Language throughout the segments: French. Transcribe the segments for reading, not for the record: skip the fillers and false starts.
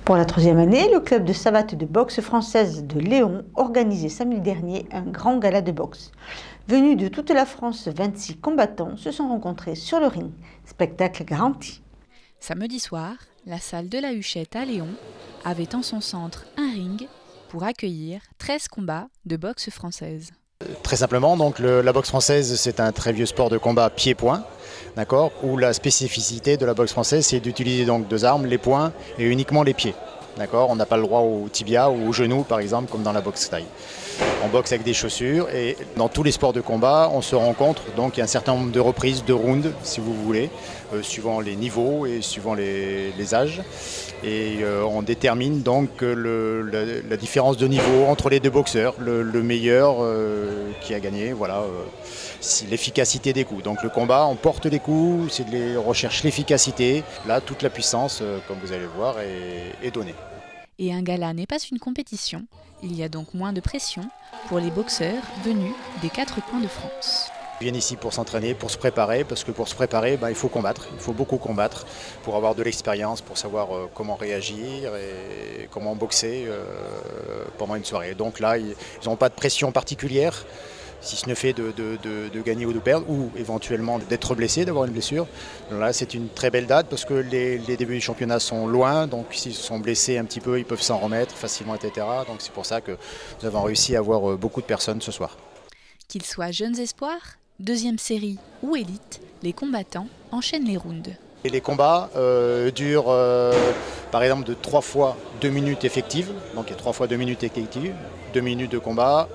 Pour la troisième année, le club de savate de boxe française de Léon organisait samedi dernier un grand gala de boxe. Venus de toute la France, 26 combattants se sont rencontrés sur le ring. Spectacle garanti. Samedi soir, la salle de la Huchette à Léon avait en son centre un ring pour accueillir 13 combats de boxe française. Très simplement, donc la boxe française, c'est un très vieux sport de combat pied-point, d'accord, où la spécificité de la boxe française, c'est d'utiliser donc deux armes, les poings et uniquement les pieds. D'accord, on n'a pas le droit au tibia ou au genou, par exemple, comme dans la boxe thaï. On boxe avec des chaussures et dans tous les sports de combat, on se rencontre. Donc il y a un certain nombre de reprises, de rounds, si vous voulez, suivant les niveaux et suivant les âges. Et on détermine donc la différence de niveau entre les deux boxeurs, le meilleur qui a gagné, voilà, l'efficacité des coups. Donc le combat, on porte les coups, on recherche l'efficacité. Là, toute la puissance, comme vous allez le voir, est donnée. Et un gala n'est pas une compétition, il y a donc moins de pression pour les boxeurs venus des 4 coins de France. Ils viennent ici pour s'entraîner, pour se préparer, parce que pour se préparer, il faut combattre, il faut beaucoup combattre pour avoir de l'expérience, pour savoir comment réagir et comment boxer pendant une soirée. Donc là, ils n'ont pas de pression particulière, si ce ne fait de gagner ou de perdre, ou éventuellement d'être blessé, d'avoir une blessure. Donc là, c'est une très belle date parce que les débuts du championnat sont loin, donc s'ils sont blessés un petit peu, ils peuvent s'en remettre facilement, etc. Donc c'est pour ça que nous avons réussi à avoir beaucoup de personnes ce soir. Qu'ils soient jeunes espoirs, deuxième série ou élite, les combattants enchaînent les rounds. Et les combats durent par exemple de 3 fois 2 minutes effectives, donc il y a 3 fois 2 minutes effectives, 2 minutes de combat,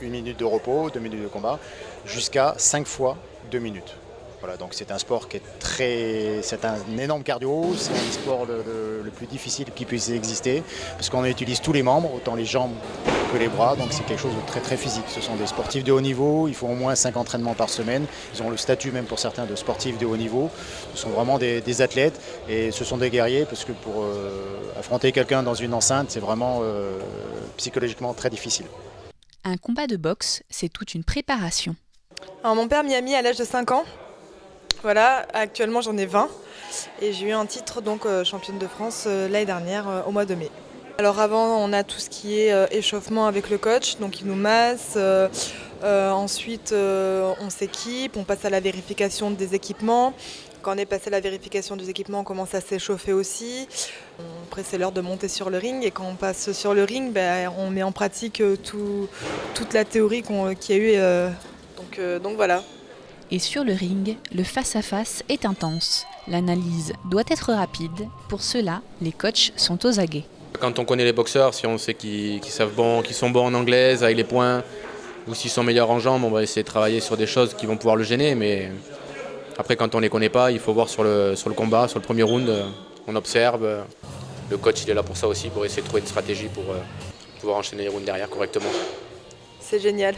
1 minute de repos, 2 minutes de combat, jusqu'à 5 fois 2 minutes. Voilà, donc c'est un sport qui est c'est un énorme cardio, c'est un sport le plus difficile qui puisse exister, parce qu'on utilise tous les membres, autant les jambes que les bras, donc c'est quelque chose de très très physique. Ce sont des sportifs de haut niveau, ils font au moins 5 entraînements par semaine, ils ont le statut même pour certains de sportifs de haut niveau, ce sont vraiment des athlètes et ce sont des guerriers, parce que pour affronter quelqu'un dans une enceinte, c'est vraiment psychologiquement très difficile. Un combat de boxe, c'est toute une préparation. Alors, mon père m'y a mis à l'âge de 5 ans. Voilà, actuellement j'en ai 20 et j'ai eu un titre donc championne de France l'année dernière au mois de mai. Alors avant on a tout ce qui est échauffement avec le coach, donc il nous masse, ensuite on s'équipe, on passe à la vérification des équipements. Quand on est passé à la vérification des équipements, on commence à s'échauffer aussi. Après c'est l'heure de monter sur le ring et quand on passe sur le ring, on met en pratique toute la théorie qu'il y a eu. Donc voilà. Et sur le ring, le face-à-face est intense. L'analyse doit être rapide. Pour cela, les coachs sont aux aguets. Quand on connaît les boxeurs, si on sait qu'ils sont bons en anglaise, avec les points, ou s'ils sont meilleurs en jambes, on va essayer de travailler sur des choses qui vont pouvoir le gêner. Mais après, quand on ne les connaît pas, il faut voir sur le combat, sur le premier round, on observe. Le coach il est là pour ça aussi, pour essayer de trouver une stratégie pour pouvoir enchaîner les rounds derrière correctement. C'est génial.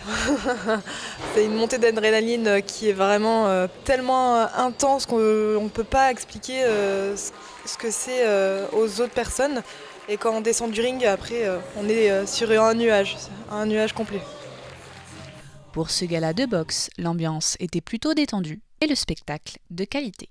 C'est une montée d'adrénaline qui est vraiment tellement intense qu'on ne peut pas expliquer ce que c'est aux autres personnes. Et quand on descend du ring, après, on est sur un nuage complet. Pour ce gala de boxe, l'ambiance était plutôt détendue et le spectacle de qualité.